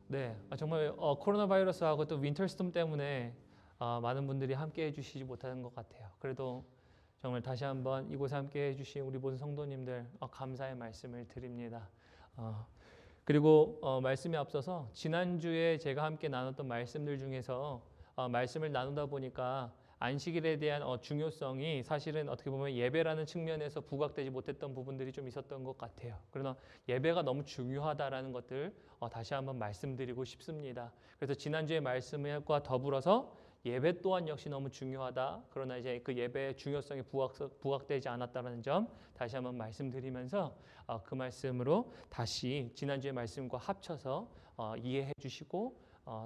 네, 정말 코로나 바이러스하고 또 윈터스톰 때문에 많은 분들이 함께 해주시지 못하는 것 같아요. 그래도 정말 다시 한번 이곳에 함께 해주신 우리 모든 성도님들 감사의 말씀을 드립니다. 그리고 말씀에 앞서서 지난주에 제가 함께 나눴던 말씀들 중에서 말씀을 나누다 보니까 안식일에 대한 중요성이 사실은 어떻게 보면 예배라는 측면에서 부각되지 못했던 부분들이 좀 있었던 것 같아요. 그러나 예배가 너무 중요하다라는 것들 다시 한번 말씀드리고 싶습니다. 그래서 지난주의 말씀과 더불어서 예배 또한 역시 너무 중요하다. 그러나 이제 그 예배의 중요성이 부각되지 않았다는 점 다시 한번 말씀드리면서 그 말씀으로 다시 지난주의 말씀과 합쳐서 이해해 주시고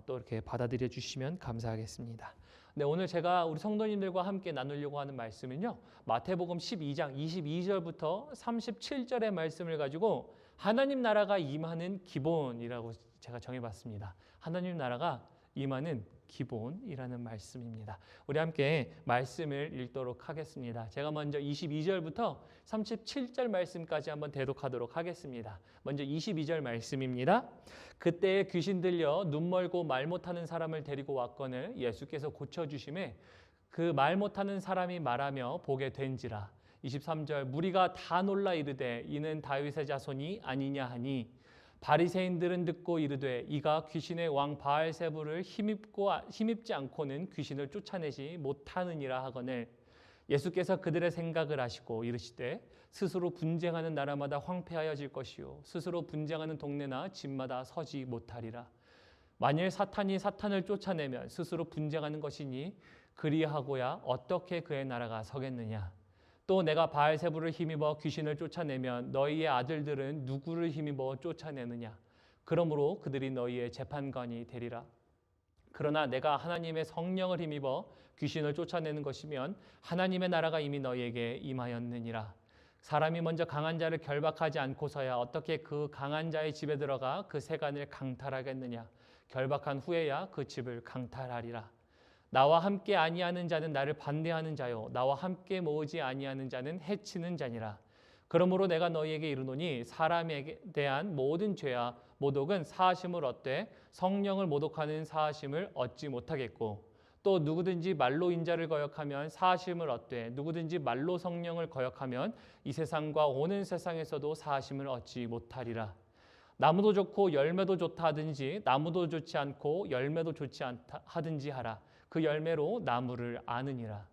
또 이렇게 받아들여 주시면 감사하겠습니다. 네, 오늘 제가 우리 성도님들과 함께 나누려고 하는 말씀은요, 마태복음 12장 22절부터 37절의 말씀을 가지고 하나님 나라가 임하는 기본이라고 제가 정해봤습니다. 하나님 나라가 임하는 기본이라는 말씀입니다. 우리 함께 말씀을 읽도록 하겠습니다. 제가 먼저 22절부터 37절 말씀까지 한번 대독하도록 하겠습니다. 먼저 22절 말씀입니다. 그때에 귀신 들려 눈 멀고 말 못하는 사람을 데리고 왔거늘 예수께서 고쳐주심에 그 말 못하는 사람이 말하며 보게 된지라. 23절 무리가 다 놀라 이르되 이는 다윗의 자손이 아니냐 하니 바리새인들은 듣고 이르되 이가 귀신의 왕 바알세불을 힘입지 않고는 귀신을 쫓아내지 못하느니라 하거늘 예수께서 그들의 생각을 아시고 이르시되 스스로 분쟁하는 나라마다 황폐하여질 것이요 스스로 분쟁하는 동네나 집마다 서지 못하리라. 만일 사탄이 사탄을 쫓아내면 스스로 분쟁하는 것이니 그리하고야 어떻게 그의 나라가 서겠느냐. 또 내가 바알세불을 힘입어 귀신을 쫓아내면 너희의 아들들은 누구를 힘입어 쫓아내느냐. 그러므로 그들이 너희의 재판관이 되리라. 그러나 내가 하나님의 성령을 힘입어 귀신을 쫓아내는 것이면 하나님의 나라가 이미 너희에게 임하였느니라. 사람이 먼저 강한 자를 결박하지 않고서야 어떻게 그 강한 자의 집에 들어가 그 세간을 강탈하겠느냐. 결박한 후에야 그 집을 강탈하리라. 나와 함께 아니하는 자는 나를 반대하는 자요 나와 함께 모으지 아니하는 자는 해치는 자니라. 그러므로 내가 너희에게 이르노니 사람에 대한 모든 죄와 모독은 사하심을 얻되 성령을 모독하는 사하심을 얻지 못하겠고 또 누구든지 말로 인자를 거역하면 사하심을 얻되 누구든지 말로 성령을 거역하면 이 세상과 오는 세상에서도 사하심을 얻지 못하리라. 나무도 좋고 열매도 좋다 하든지 나무도 좋지 않고 열매도 좋지 않다 하든지 하라. 그 열매로 나무를 아느니라.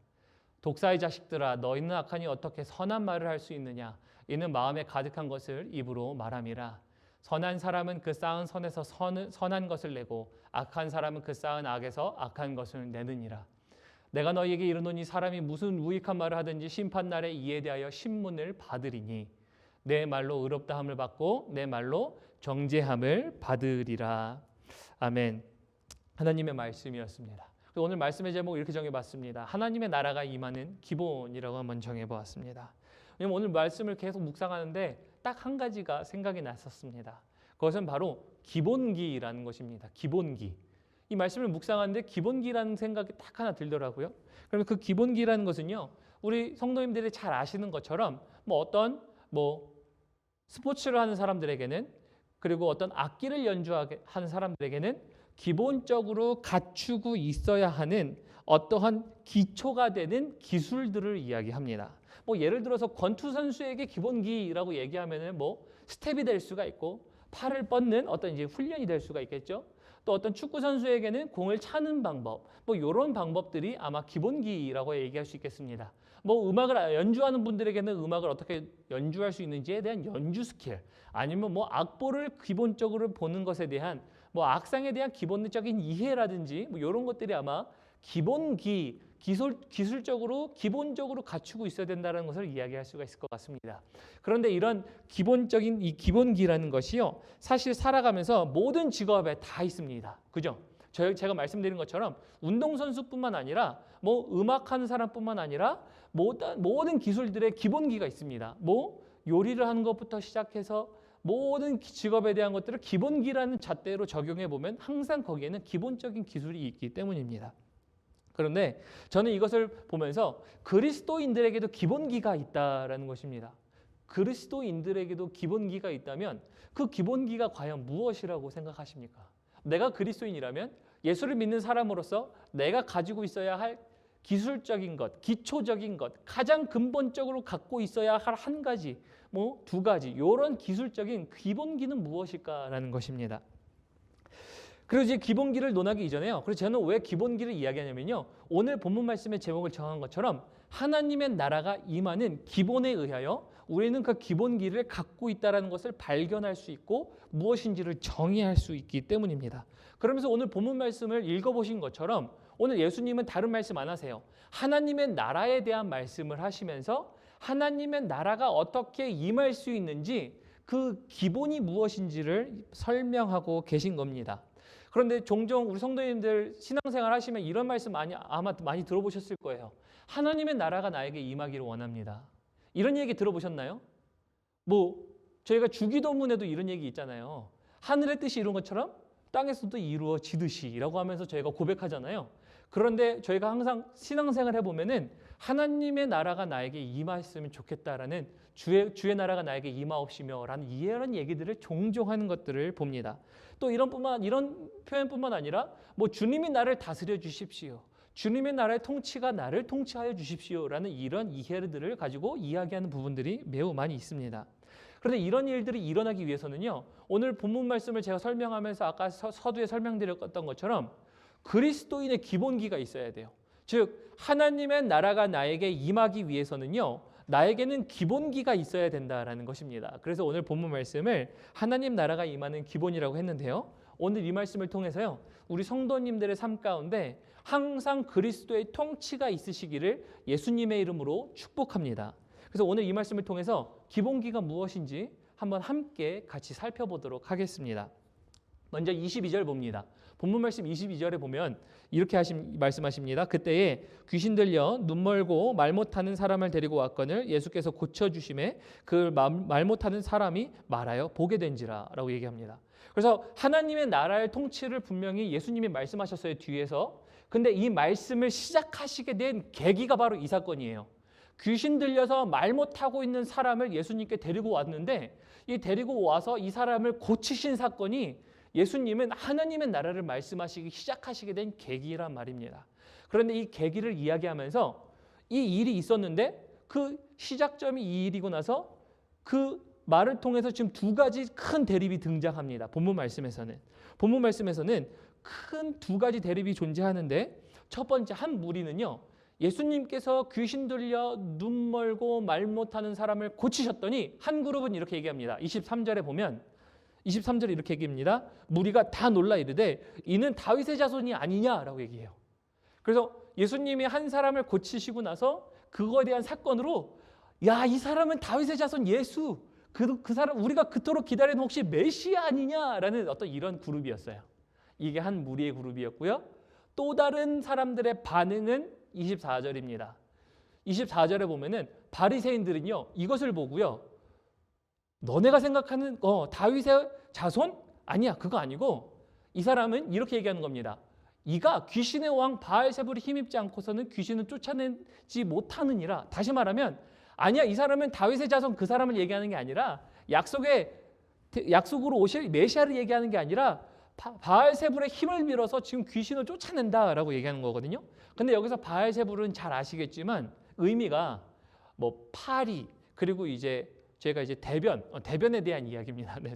독사의 자식들아 너희는 악하니 어떻게 선한 말을 할 수 있느냐. 이는 마음에 가득한 것을 입으로 말함이라. 선한 사람은 그 쌓은 선에서 선한 것을 내고 악한 사람은 그 쌓은 악에서 악한 것을 내느니라. 내가 너희에게 이르노니 사람이 무슨 무익한 말을 하든지 심판날에 이에 대하여 신문을 받으리니 내 말로 의롭다함을 받고 내 말로 정죄함을 받으리라. 아멘. 하나님의 말씀이었습니다. 오늘 말씀의 제목을 이렇게 정해봤습니다. 하나님의 나라가 임하는 기본이라고 한번 정해보았습니다. 왜냐면 오늘 말씀을 계속 묵상하는데 딱 한 가지가 생각이 났었습니다. 그것은 바로 기본기라는 것입니다. 기본기. 이 말씀을 묵상하는데 기본기라는 생각이 딱 하나 들더라고요. 그러면 그 기본기라는 것은요, 우리 성도님들이 잘 아시는 것처럼 어떤 스포츠를 하는 사람들에게는 그리고 어떤 악기를 연주하는 사람들에게는 기본적으로 갖추고 있어야 하는 어떠한 기초가 되는 기술들을 이야기합니다. 예를 들어서 권투 선수에게 기본기라고 얘기하면은 스텝이 될 수가 있고 팔을 뻗는 어떤 이제 훈련이 될 수가 있겠죠. 또 어떤 축구 선수에게는 공을 차는 방법, 이런 방법들이 아마 기본기라고 얘기할 수 있겠습니다. 음악을 연주하는 분들에게는 음악을 어떻게 연주할 수 있는지에 대한 연주 스킬, 아니면 악보를 기본적으로 보는 것에 대한 악상에 대한 기본적인 이해라든지 이런 것들이 아마 기술적으로 기본적으로 갖추고 있어야 된다는 것을 이야기할 수가 있을 것 같습니다. 그런데 이런 기본적인 이 기본기라는 것이요, 사실 살아가면서 모든 직업에 다 있습니다. 그죠? 제가 말씀드린 것처럼 운동선수뿐만 아니라 음악하는 사람뿐만 아니라 모든 기술들의 기본기가 있습니다. 요리를 하는 것부터 시작해서 모든 직업에 대한 것들을 기본기라는 잣대로 적용해 보면 항상 거기에는 기본적인 기술이 있기 때문입니다. 그런데 저는 이것을 보면서 그리스도인들에게도 기본기가 있다라는 것입니다. 그리스도인들에게도 기본기가 있다면 그 기본기가 과연 무엇이라고 생각하십니까? 내가 그리스도인이라면 예수를 믿는 사람으로서 내가 가지고 있어야 할 기술적인 것, 기초적인 것, 가장 근본적으로 갖고 있어야 할 한 가지, 뭐 두 가지, 이런 기술적인 기본기는 무엇일까라는 것입니다. 그리고 이제 기본기를 논하기 이전에요. 그래서 저는 왜 기본기를 이야기하냐면요. 오늘 본문 말씀의 제목을 정한 것처럼 하나님의 나라가 임하는 기본에 의하여 우리는 그 기본기를 갖고 있다는 것을 발견할 수 있고 무엇인지를 정의할 수 있기 때문입니다. 그러면서 오늘 본문 말씀을 읽어보신 것처럼 오늘 예수님은 다른 말씀 안 하세요. 하나님의 나라에 대한 말씀을 하시면서 하나님의 나라가 어떻게 임할 수 있는지 그 기본이 무엇인지를 설명하고 계신 겁니다. 그런데 종종 우리 성도님들 신앙생활 하시면 이런 말씀 아마 많이 들어보셨을 거예요. 하나님의 나라가 나에게 임하기를 원합니다. 이런 얘기 들어보셨나요? 뭐 저희가 주기도문에도 이런 얘기 있잖아요. 하늘의 뜻이 이룬 것처럼 땅에서도 이루어지듯이라고 하면서 저희가 고백하잖아요. 그런데 저희가 항상 신앙생활 해보면은 하나님의 나라가 나에게 임하였으면 좋겠다라는 주의 나라가 나에게 임하옵시며라는 이런 얘기들을 종종 하는 것들을 봅니다. 또 이런 표현뿐만 아니라 뭐 주님이 나를 다스려 주십시오. 주님의 나라의 통치가 나를 통치하여 주십시오라는 이런 이해들을 가지고 이야기하는 부분들이 매우 많이 있습니다. 그런데 이런 일들이 일어나기 위해서는요. 오늘 본문 말씀을 제가 설명하면서 아까 서두에 설명드렸던 것처럼 그리스도인의 기본기가 있어야 돼요. 즉 하나님의 나라가 나에게 임하기 위해서는요. 나에게는 기본기가 있어야 된다라는 것입니다. 그래서 오늘 본문 말씀을 하나님 나라가 임하는 기본이라고 했는데요. 오늘 이 말씀을 통해서요. 우리 성도님들의 삶 가운데 항상 그리스도의 통치가 있으시기를 예수님의 이름으로 축복합니다. 그래서 오늘 이 말씀을 통해서 기본기가 무엇인지 한번 함께 같이 살펴보도록 하겠습니다. 먼저 22절 봅니다. 본문 말씀 22절에 보면 이렇게 말씀하십니다. 그때에 귀신 들려 눈 멀고 말 못하는 사람을 데리고 왔거늘 예수께서 고쳐주심에 그 말 못하는 사람이 말하여 보게 된지라 라고 얘기합니다. 그래서 하나님의 나라의 통치를 분명히 예수님이 말씀하셨어요. 뒤에서. 근데 이 말씀을 시작하시게 된 계기가 바로 이 사건이에요. 귀신 들려서 말 못하고 있는 사람을 예수님께 데리고 왔는데 이 데리고 와서 이 사람을 고치신 사건이 예수님은 하나님의 나라를 말씀하시기 시작하시게 된 계기란 말입니다. 그런데 이 계기를 이야기하면서 이 일이 있었는데 그 시작점이 이 일이고 나서 그 말을 통해서 지금 두 가지 큰 대립이 등장합니다. 본문 말씀에서는 큰 두 가지 대립이 존재하는데 첫 번째 한 무리는요. 예수님께서 귀신 들려 눈 멀고 말 못하는 사람을 고치셨더니 한 그룹은 이렇게 얘기합니다. 23절에 보면 23절에 이렇게 얘기합니다. 무리가 다 놀라 이르되 이는 다윗의 자손이 아니냐라고 얘기해요. 그래서 예수님이 한 사람을 고치시고 나서 그거에 대한 사건으로 야, 이 사람은 다윗의 자손 예수 그 사람 우리가 그토록 기다리는 혹시 메시아 아니냐라는 어떤 이런 그룹이었어요. 이게 한 무리의 그룹이었고요. 또 다른 사람들의 반응은 24절입니다. 24절에 보면은 바리새인들은요 이것을 보고요. 너네가 생각하는 다윗의 자손? 아니야, 그거 아니고 이 사람은 이렇게 얘기하는 겁니다. 이가 귀신의 왕 바알세불이 힘입지 않고서는 귀신을 쫓아내지 못하느니라. 다시 말하면 아니야, 이 사람은 다윗의 자손 그 사람을 얘기하는 게 아니라 약속으로 오실 메시아를 얘기하는 게 아니라 바알세불의 힘을 빌어서 지금 귀신을 쫓아낸다라고 얘기하는 거거든요. 근데 여기서 바알세불은 잘 아시겠지만 의미가 뭐 파리 그리고 이제 제가 이제 대변에 대한 이야기입니다. 네,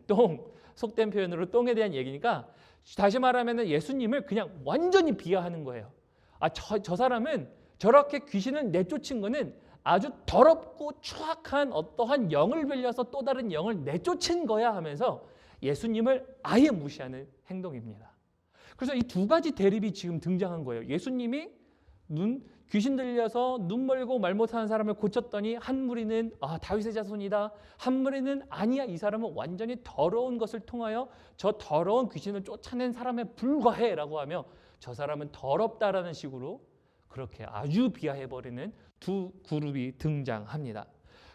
속된 표현으로 똥에 대한 얘기니까 다시 말하면 예수님을 그냥 완전히 비하하는 거예요. 저 사람은 저렇게 귀신을 내쫓은 거는 아주 더럽고 추악한 어떠한 영을 빌려서 또 다른 영을 내쫓은 거야 하면서 예수님을 아예 무시하는 행동입니다. 그래서 이 두 가지 대립이 지금 등장한 거예요. 예수님이 귀신 들려서 눈 멀고 말 못하는 사람을 고쳤더니 한 무리는 다윗의 자손이다. 한 무리는 아니야, 이 사람은 완전히 더러운 것을 통하여 저 더러운 귀신을 쫓아낸 사람에 불과해라고 하며 저 사람은 더럽다라는 식으로 그렇게 아주 비하해버리는 두 그룹이 등장합니다.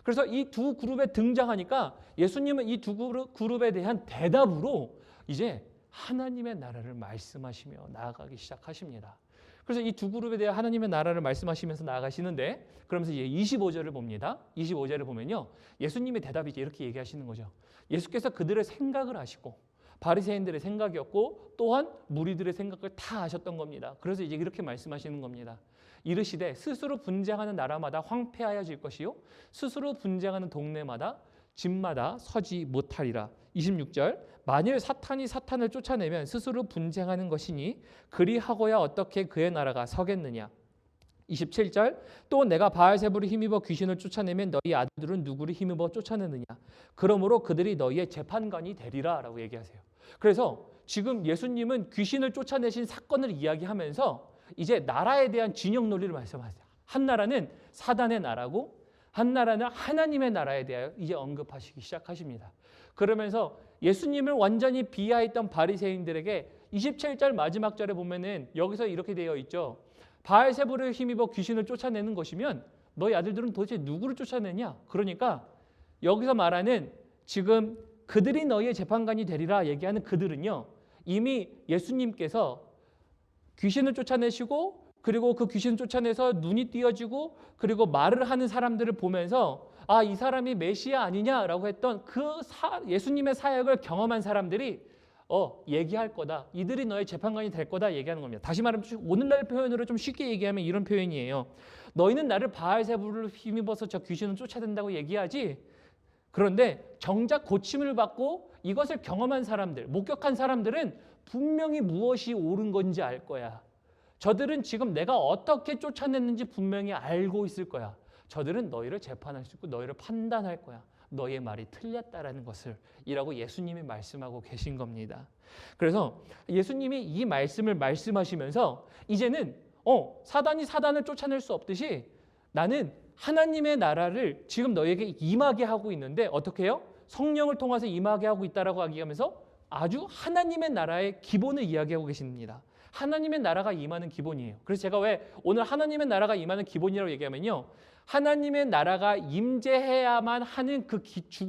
그래서 이 두 그룹에 등장하니까 예수님은 이 두 그룹에 대한 대답으로 이제 하나님의 나라를 말씀하시며 나아가기 시작하십니다. 그래서 이 두 그룹에 대해 하나님의 나라를 말씀하시면서 나아가시는데 그러면서 이제 25절을 봅니다. 25절을 보면요. 예수님의 대답이 이제 이렇게 얘기하시는 거죠. 예수께서 그들의 생각을 아시고 바리새인들의 생각이었고 또한 무리들의 생각을 다 아셨던 겁니다. 그래서 이제 이렇게 말씀하시는 겁니다. 이르시되 스스로 분쟁하는 나라마다 황폐하여질 것이요 스스로 분쟁하는 동네마다 집마다 서지 못하리라. 26절 만일 사탄이 사탄을 쫓아내면 스스로 분쟁하는 것이니 그리하고야 어떻게 그의 나라가 서겠느냐. 27절 또 내가 바알세불을 힘입어 귀신을 쫓아내면 너희 아들들은 누구를 힘입어 쫓아내느냐. 그러므로 그들이 너희의 재판관이 되리라 라고 얘기하세요. 그래서 지금 예수님은 귀신을 쫓아내신 사건을 이야기하면서 이제 나라에 대한 진영 논리를 말씀하세요. 한 나라는 사단의 나라고 한 나라는 하나님의 나라에 대하여 이제 언급하시기 시작하십니다. 그러면서 예수님을 완전히 비하했던 바리새인들에게 27절 마지막 절에 보면은 여기서 이렇게 되어 있죠. 바알세불을 힘입어 귀신을 쫓아내는 것이면 너희 아들들은 도대체 누구를 쫓아내냐? 그러니까 여기서 말하는 지금 그들이 너희의 재판관이 되리라 얘기하는 그들은요. 이미 예수님께서 귀신을 쫓아내시고 그리고 그 귀신을 쫓아내서 눈이 띄어지고 그리고 말을 하는 사람들을 보면서 아, 이 사람이 메시아 아니냐라고 했던 예수님의 사역을 경험한 사람들이 얘기할 거다. 이들이 너의 재판관이 될 거다 얘기하는 겁니다. 다시 말하면 오늘날 표현으로 좀 쉽게 얘기하면 이런 표현이에요. 너희는 나를 바알세불을 힘입어서 저 귀신을 쫓아낸다고 얘기하지. 그런데 정작 고침을 받고 이것을 경험한 사람들, 목격한 사람들은 분명히 무엇이 옳은 건지 알 거야. 저들은 지금 내가 어떻게 쫓아냈는지 분명히 알고 있을 거야. 저들은 너희를 재판할 수 있고 너희를 판단할 거야. 너희의 말이 틀렸다라는 것을 이라고 예수님이 말씀하고 계신 겁니다. 그래서 예수님이 이 말씀을 말씀하시면서 이제는 사단이 사단을 쫓아낼 수 없듯이 나는 하나님의 나라를 지금 너희에게 임하게 하고 있는데 어떻게 해요? 성령을 통해서 임하게 하고 있다라고 이야기하면서 아주 하나님의 나라의 기본을 이야기하고 계십니다. 하나님의 나라가 임하는 기본이에요. 그래서 제가 왜 오늘 하나님의 나라가 임하는 기본이라고 얘기하면요. 하나님의 나라가 임재해야만 하는 그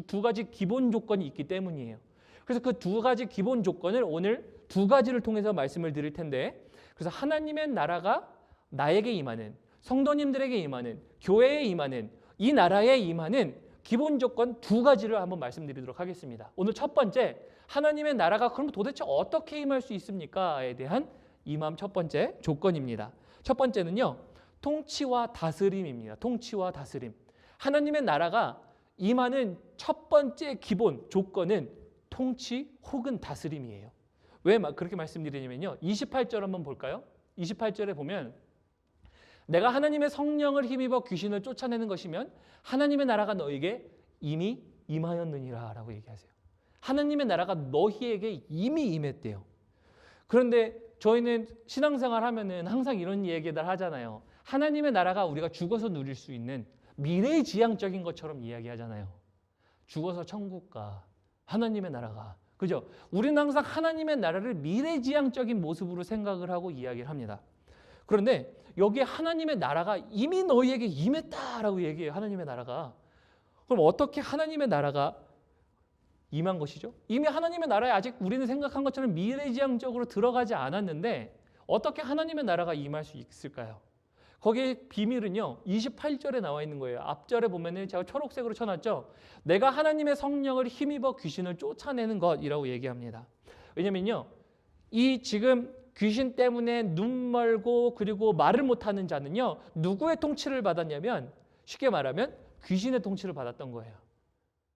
두 가지 기본 조건이 있기 때문이에요. 그래서 그 두 가지 기본 조건을 오늘 두 가지를 통해서 말씀을 드릴 텐데 그래서 하나님의 나라가 나에게 임하는 성도님들에게 임하는 교회에 임하는 이 나라에 임하는 기본 조건 두 가지를 한번 말씀드리도록 하겠습니다. 오늘 첫 번째 하나님의 나라가 그럼 도대체 어떻게 임할 수 있습니까?에 대한 임함 첫 번째 조건입니다. 첫 번째는요. 통치와 다스림입니다. 통치와 다스림. 하나님의 나라가 임하는 첫 번째 기본 조건은 통치 혹은 다스림이에요. 왜 그렇게 말씀드리냐면요. 28절 한번 볼까요? 28절에 보면 내가 하나님의 성령을 힘입어 귀신을 쫓아내는 것이면 하나님의 나라가 너에게 이미 임하였느니라 라고 얘기하세요. 하나님의 나라가 너희에게 이미 임했대요. 그런데 저희는 신앙생활 하면은 항상 이런 얘기들 하잖아요. 하나님의 나라가 우리가 죽어서 누릴 수 있는 미래지향적인 것처럼 이야기하잖아요. 죽어서 천국 가. 하나님의 나라가. 그죠? 우리는 항상 하나님의 나라를 미래지향적인 모습으로 생각을 하고 이야기를 합니다. 그런데 여기에 하나님의 나라가 이미 너희에게 임했다라고 얘기해요. 하나님의 나라가. 그럼 어떻게 하나님의 나라가 임한 것이죠? 이미 하나님의 나라에 아직 우리는 생각한 것처럼 미래지향적으로 들어가지 않았는데 어떻게 하나님의 나라가 임할 수 있을까요? 거기에 비밀은요. 28절에 나와 있는 거예요. 앞절에 보면은 제가 초록색으로 쳐놨죠. 내가 하나님의 성령을 힘입어 귀신을 쫓아내는 것이라고 얘기합니다. 왜냐면요. 이 지금 귀신 때문에 눈 멀고 그리고 말을 못하는 자는요. 누구의 통치를 받았냐면 쉽게 말하면 귀신의 통치를 받았던 거예요.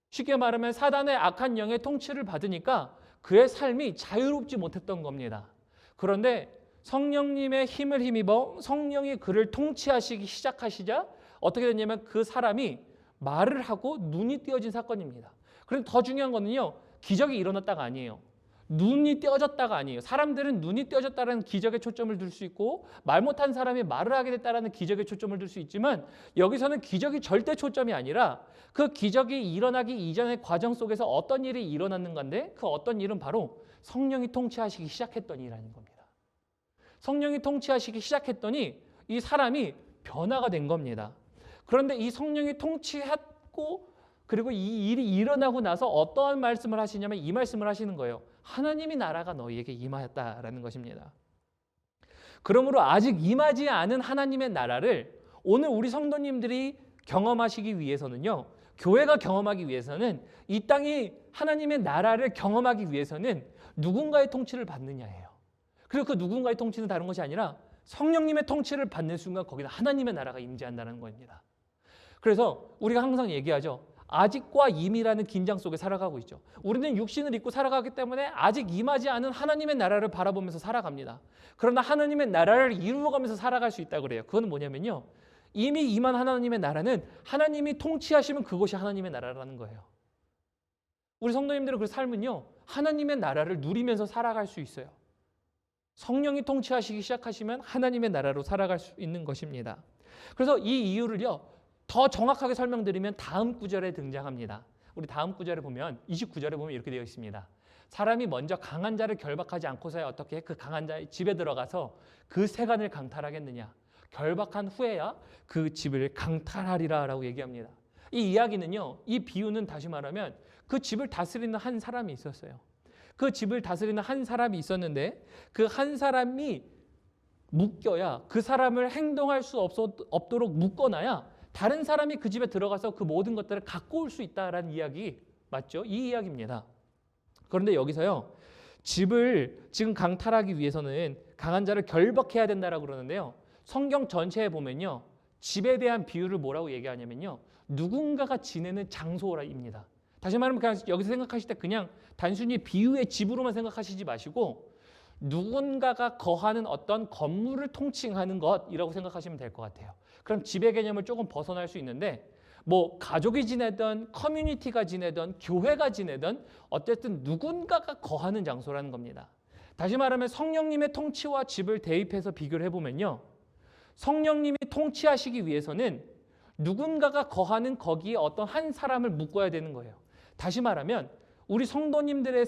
쉽게 말하면 사단의 악한 영의 통치를 받으니까 그의 삶이 자유롭지 못했던 겁니다. 그런데 성령님의 힘을 힘입어 성령이 그를 통치하시기 시작하시자 어떻게 됐냐면 그 사람이 말을 하고 눈이 띄어진 사건입니다. 그런데 더 중요한 거는요. 기적이 일어났다가 아니에요. 눈이 띄어졌다가 아니에요. 사람들은 눈이 띄어졌다는 기적에 초점을 둘 수 있고 말 못한 사람이 말을 하게 됐다는 기적에 초점을 둘 수 있지만 여기서는 기적이 절대 초점이 아니라 그 기적이 일어나기 이전의 과정 속에서 어떤 일이 일어났는가인데 그 어떤 일은 바로 성령이 통치하시기 시작했던 일이라는 겁니다. 성령이 통치하시기 시작했더니 이 사람이 변화가 된 겁니다. 그런데 이 성령이 통치했고 그리고 이 일이 일어나고 나서 어떠한 말씀을 하시냐면 이 말씀을 하시는 거예요. 하나님의 나라가 너희에게 임하였다라는 것입니다. 그러므로 아직 임하지 않은 하나님의 나라를 오늘 우리 성도님들이 경험하시기 위해서는요. 교회가 경험하기 위해서는 이 땅이 하나님의 나라를 경험하기 위해서는 누군가의 통치를 받느냐예요. 그리고 그 누군가의 통치는 다른 것이 아니라 성령님의 통치를 받는 순간 거기는 하나님의 나라가 임재한다는 겁니다. 그래서 우리가 항상 얘기하죠. 아직과 임이라는 긴장 속에 살아가고 있죠. 우리는 육신을 입고 살아가기 때문에 아직 임하지 않은 하나님의 나라를 바라보면서 살아갑니다. 그러나 하나님의 나라를 이루어가면서 살아갈 수 있다고 그래요. 그건 뭐냐면요. 이미 임한 하나님의 나라는 하나님이 통치하시면 그것이 하나님의 나라라는 거예요. 우리 성도님들의 그 삶은요. 하나님의 나라를 누리면서 살아갈 수 있어요. 성령이 통치하시기 시작하시면 하나님의 나라로 살아갈 수 있는 것입니다. 그래서 이 이유를요. 더 정확하게 설명드리면 다음 구절에 등장합니다. 우리 다음 구절에 보면 29절에 보면 이렇게 되어 있습니다. 사람이 먼저 강한 자를 결박하지 않고서야 어떻게 그 강한 자의 집에 들어가서 그 세간을 강탈하겠느냐. 결박한 후에야 그 집을 강탈하리라 라고 얘기합니다. 이 이야기는요. 이 비유는 다시 말하면 그 집을 다스리는 한 사람이 있었어요. 그 집을 다스리는 한 사람이 있었는데 그 한 사람이 묶여야 그 사람을 행동할 수 없도록 묶어놔야 다른 사람이 그 집에 들어가서 그 모든 것들을 갖고 올 수 있다라는 이야기 맞죠? 이 이야기입니다. 그런데 여기서요. 집을 지금 강탈하기 위해서는 강한 자를 결박해야 된다라고 그러는데요. 성경 전체에 보면요. 집에 대한 비유를 뭐라고 얘기하냐면요. 누군가가 지내는 장소라입니다. 다시 말하면 그냥 여기서 생각하실 때 그냥 단순히 비유의 집으로만 생각하시지 마시고 누군가가 거하는 어떤 건물을 통칭하는 것이라고 생각하시면 될 것 같아요. 그럼 집의 개념을 조금 벗어날 수 있는데 뭐 가족이 지내든 커뮤니티가 지내든 교회가 지내든 어쨌든 누군가가 거하는 장소라는 겁니다. 다시 말하면 성령님의 통치와 집을 대입해서 비교를 해보면요. 성령님이 통치하시기 위해서는 누군가가 거하는 거기에 어떤 한 사람을 묶어야 되는 거예요. 다시 말하면 우리 성도님들의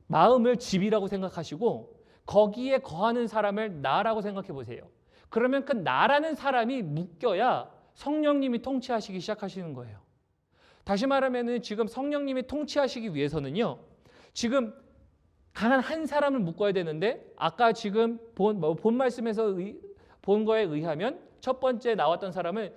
마음을 집이라고 생각하시고 거기에 거하는 사람을 나라고 생각해 보세요. 그러면 그 나라는 사람이 묶여야 성령님이 통치하시기 시작하시는 거예요. 다시 말하면 지금 성령님이 통치하시기 위해서는요. 지금 강한 한 사람을 묶어야 되는데 아까 지금 본 말씀에서 본 거에 의하면 첫 번째 나왔던 사람은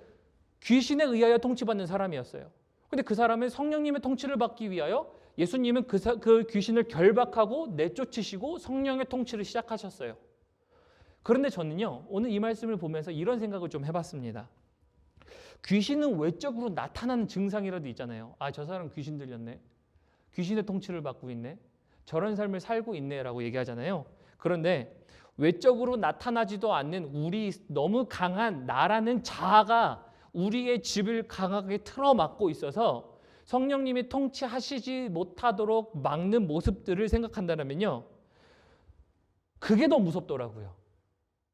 귀신에 의하여 통치받는 사람이었어요. 근데 그 사람은 성령님의 통치를 받기 위하여 예수님은 그 귀신을 결박하고 내쫓으시고 성령의 통치를 시작하셨어요. 그런데 저는요. 오늘 이 말씀을 보면서 이런 생각을 좀 해봤습니다. 귀신은 외적으로 나타나는 증상이라도 있잖아요. 아, 저 사람 귀신 들렸네. 귀신의 통치를 받고 있네. 저런 삶을 살고 있네라고 얘기하잖아요. 그런데 외적으로 나타나지도 않는 우리 너무 강한 나라는 자아가 우리의 집을 강하게 틀어막고 있어서 성령님이 통치하시지 못하도록 막는 모습들을 생각한다면요. 그게 더 무섭더라고요.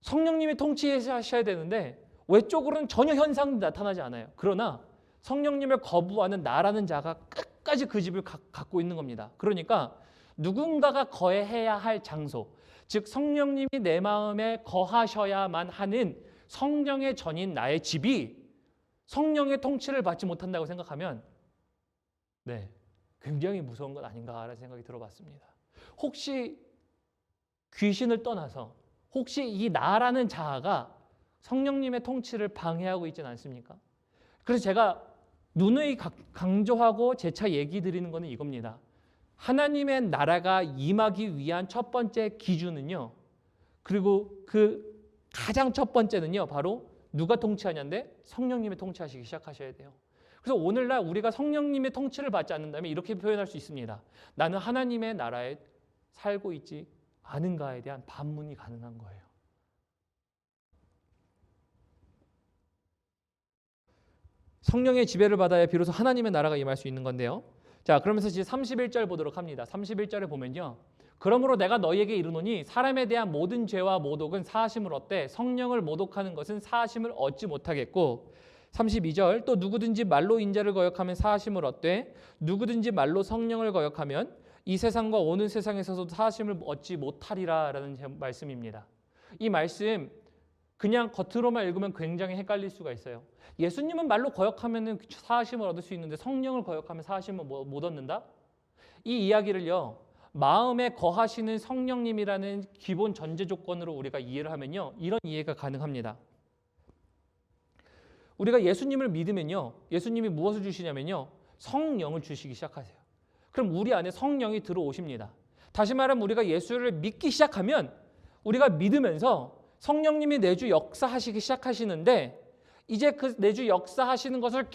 성령님이 통치하셔야 되는데 외적으로는 전혀 현상이 나타나지 않아요. 그러나 성령님을 거부하는 나라는 자가 끝까지 그 집을 갖고 있는 겁니다. 그러니까 누군가가 거해야 할 장소, 즉 성령님이 내 마음에 거하셔야만 하는 성령의 전인 나의 집이 성령의 통치를 받지 못한다고 생각하면 굉장히 무서운 것 아닌가라는 생각이 들어봤습니다. 혹시 귀신을 떠나서 혹시 이 나라는 자아가 성령님의 통치를 방해하고 있지는 않습니까? 그래서 제가 누누이 강조하고 재차 얘기 드리는 것은 이겁니다. 하나님의 나라가 임하기 위한 첫 번째 기준은요. 그리고 그 가장 첫 번째는요. 바로 누가 통치하냐인데 성령님이 통치하시기 시작하셔야 돼요. 그래서 오늘날 우리가 성령님의 통치를 받지 않는다면 이렇게 표현할 수 있습니다. 나는 하나님의 나라에 살고 있지 않은가에 대한 반문이 가능한 거예요. 성령의 지배를 받아야 비로소 하나님의 나라가 임할 수 있는 건데요. 자, 그러면서 이제 31절 보도록 합니다. 31절에 보면요. 그러므로 내가 너희에게 이르노니 사람에 대한 모든 죄와 모독은 사하심을 얻되 성령을 모독하는 것은 사하심을 얻지 못하겠고 32절 또 누구든지 말로 인자를 거역하면 사하심을 얻되 누구든지 말로 성령을 거역하면 이 세상과 오는 세상에서도 사하심을 얻지 못하리라 라는 말씀입니다. 이 말씀 그냥 겉으로만 읽으면 굉장히 헷갈릴 수가 있어요. 예수님은 말로 거역하면 사하심을 얻을 수 있는데 성령을 거역하면 사하심을 못 얻는다? 이 이야기를요. 마음에 거하시는 성령님이라는 기본 전제 조건으로 우리가 이해를 하면요. 이런 이해가 가능합니다. 우리가 예수님을 믿으면요. 예수님이 무엇을 주시냐면요. 성령을 주시기 시작하세요. 그럼 우리 안에 성령이 들어오십니다. 다시 말하면 우리가 예수를 믿기 시작하면 우리가 믿으면서 성령님이 내주 역사하시기 시작하시는데 이제 그 내주 역사하시는 것을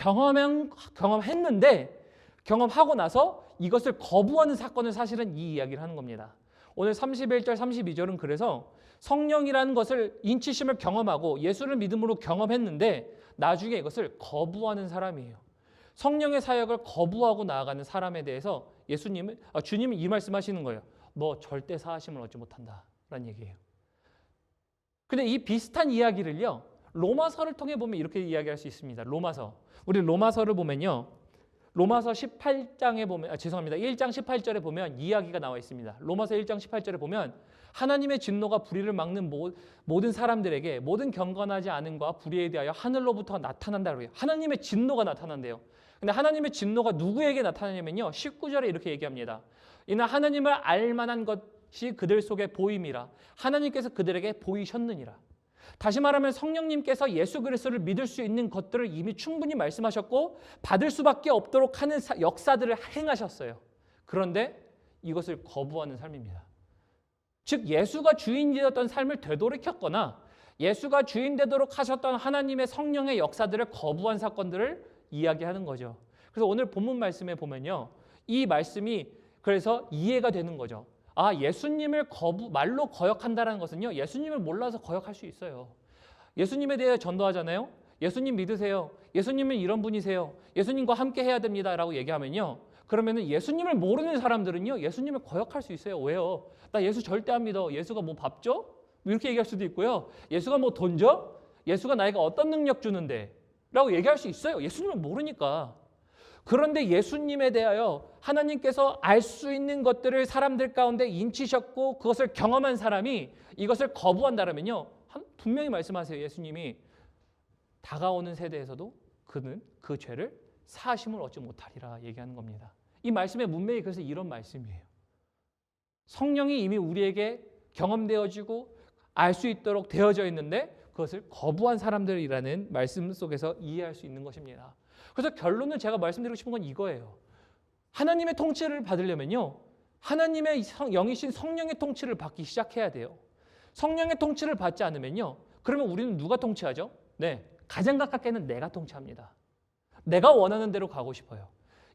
경험했는데 경험하고 나서 이것을 거부하는 사건을 사실은 이 이야기를 하는 겁니다. 오늘 31절 32절은 그래서 성령이라는 것을 인치심을 경험하고 예수를 믿음으로 경험했는데 나중에 이것을 거부하는 사람이에요. 성령의 사역을 거부하고 나아가는 사람에 대해서 주님이 이 말씀하시는 거예요. 너 절대 사하심을 얻지 못한다라는 얘기예요. 근데 이 비슷한 이야기를요, 로마서를 통해 보면 이렇게 이야기할 수 있습니다. 우리 로마서를 보면요, 로마서 18장에 보면 1장 18절에 보면 이야기가 나와 있습니다. 로마서 1장 18절에 보면 하나님의 진노가 불의를 막는 모든 사람들에게 모든 경건하지 않음과 불의에 대하여 하늘로부터 나타난다 그래요. 하나님의 진노가 나타난대요. 근데 하나님의 진노가 누구에게 나타나냐면요, 19절에 이렇게 얘기합니다. 이는 하나님을 알만한 것이 그들 속에 보임이라 하나님께서 그들에게 보이셨느니라. 다시 말하면 성령님께서 예수 그리스도를 믿을 수 있는 것들을 이미 충분히 말씀하셨고 받을 수밖에 없도록 하는 역사들을 행하셨어요. 그런데 이것을 거부하는 삶입니다. 즉 예수가 주인 되었던 삶을 되돌이켰거나 예수가 주인 되도록 하셨던 하나님의 성령의 역사들을 거부한 사건들을 이야기하는 거죠. 그래서 오늘 본문 말씀에 보면요, 이 말씀이 그래서 이해가 되는 거죠. 아, 예수님을 말로 거역한다는 것은요, 예수님을 몰라서 거역할 수 있어요. 예수님에 대해 전도하잖아요. 예수님 믿으세요. 예수님은 이런 분이세요. 예수님과 함께 해야 됩니다 라고 얘기하면요, 그러면은 예수님을 모르는 사람들은요, 예수님을 거역할 수 있어요. 왜요? 나 예수 절대 안 믿어. 예수가 뭐 밥 줘? 이렇게 얘기할 수도 있고요. 예수가 뭐 돈 줘? 예수가 나에게 어떤 능력 주는데? 라고 얘기할 수 있어요. 예수님을 모르니까. 그런데 예수님에 대하여 하나님께서 알 수 있는 것들을 사람들 가운데 인치셨고 그것을 경험한 사람이 이것을 거부한다면요, 분명히 말씀하세요. 예수님이 다가오는 세대에서도 그는 그 죄를 사하심을 얻지 못하리라 얘기하는 겁니다. 이 말씀의 문맥이 그래서 이런 말씀이에요. 성령이 이미 우리에게 경험되어지고 알 수 있도록 되어져 있는데 그것을 거부한 사람들이라는 말씀 속에서 이해할 수 있는 것입니다. 그래서 결론은 제가 말씀드리고 싶은 건 이거예요. 하나님의 통치를 받으려면요, 하나님의 영이신 성령의 통치를 받기 시작해야 돼요. 성령의 통치를 받지 않으면요, 그러면 우리는 누가 통치하죠? 네, 가장 가깝게는 내가 통치합니다. 내가 원하는 대로 가고 싶어요.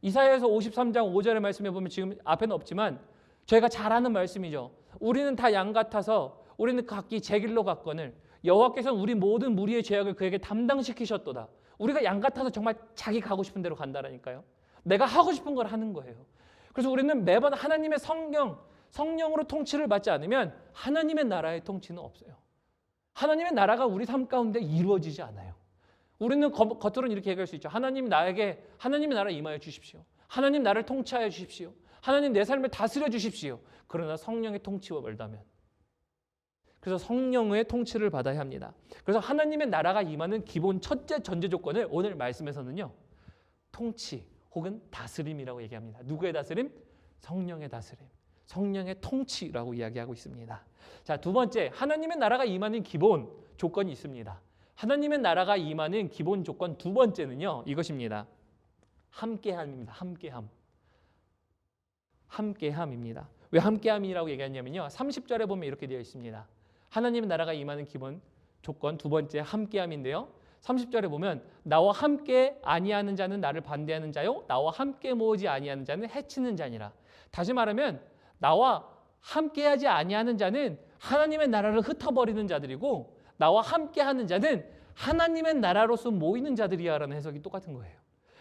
이사야서 53장 5절의 말씀에 보면 지금 앞에는 없지만 저희가 잘 아는 말씀이죠. 우리는 다 양 같아서 우리는 각기 제 길로 갔거늘 여호와께서는 우리 모든 무리의 죄악을 그에게 담당시키셨도다. 우리가 양 같아서 정말 자기 가고 싶은 대로 간다라니까요. 내가 하고 싶은 걸 하는 거예요. 그래서 우리는 매번 하나님의 성령으로 통치를 받지 않으면 하나님의 나라의 통치는 없어요. 하나님의 나라가 우리 삶 가운데 이루어지지 않아요. 우리는 겉으로는 이렇게 얘기할 수 있죠. 하나님이 하나님의 나라 임하여 주십시오. 하나님 나를 통치하여 주십시오. 하나님 내 삶을 다스려 주십시오. 그러나 성령의 통치와 멀다면, 그래서 성령의 통치를 받아야 합니다. 그래서 하나님의 나라가 임하는 기본 첫째 전제 조건을 오늘 말씀에서는요, 통치 혹은 다스림이라고 얘기합니다. 누구의 다스림? 성령의 다스림, 성령의 통치라고 이야기하고 있습니다. 자, 두 번째, 하나님의 나라가 임하는 기본 조건이 있습니다. 하나님의 나라가 임하는 기본 조건 두 번째는요, 이것입니다. 함께함입니다. 함께함입니다. 왜 함께함이라고 얘기하냐면요, 30절에 보면 이렇게 되어 있습니다. 하나님의 나라가 임하는 기본 조건 두 번째 함께함인데요, 30절에 보면 나와 함께 아니하는 자는 나를 반대하는 자요, 나와 함께 모으지 아니하는 자는 해치는 자니라. 다시 말하면 나와 함께하지 아니하는 자는 하나님의 나라를 흩어버리는 자들이고 나와 함께하는 자는 하나님의 나라로서 모이는 자들이야라는 해석이 똑같은 거예요.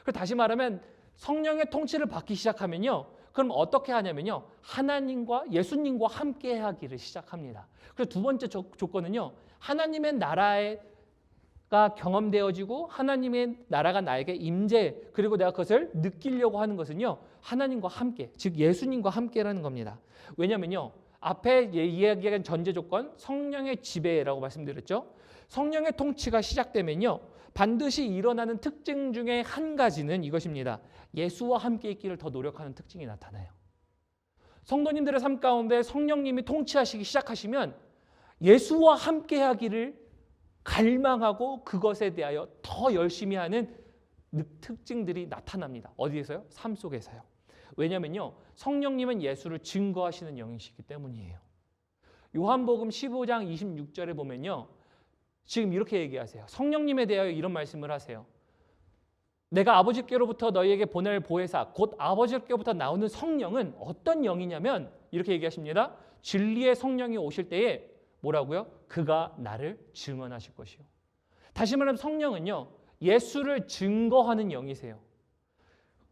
그래서 다시 말하면 성령의 통치를 받기 시작하면요, 그럼 어떻게 하냐면요, 하나님과 예수님과 함께하기를 시작합니다. 그래서 두 번째 조건은요, 하나님의 나라가 경험되어지고 하나님의 나라가 나에게 임재, 그리고 내가 그것을 느끼려고 하는 것은요, 하나님과 함께, 즉 예수님과 함께라는 겁니다. 왜냐면요, 앞에 이야기한 전제 조건 성령의 지배라고 말씀드렸죠. 성령의 통치가 시작되면요, 반드시 일어나는 특징 중에 한 가지는 이것입니다. 예수와 함께 있기를 더 노력하는 특징이 나타나요. 성도님들의 삶 가운데 성령님이 통치하시기 시작하시면 예수와 함께 하기를 갈망하고 그것에 대하여 더 열심히 하는 특징들이 나타납니다. 어디에서요? 삶 속에서요. 왜냐면요, 성령님은 예수를 증거하시는 영이시기 때문이에요. 요한복음 15장 26절에 보면요, 지금 이렇게 얘기하세요. 성령님에 대하여 이런 말씀을 하세요. 내가 아버지께로부터 너희에게 보낼 보혜사 곧 아버지께로부터 나오는 성령은 어떤 영이냐면 이렇게 얘기하십니다. 진리의 성령이 오실 때에 뭐라고요? 그가 나를 증언하실 것이요. 다시 말하면 성령은요, 예수를 증거하는 영이세요.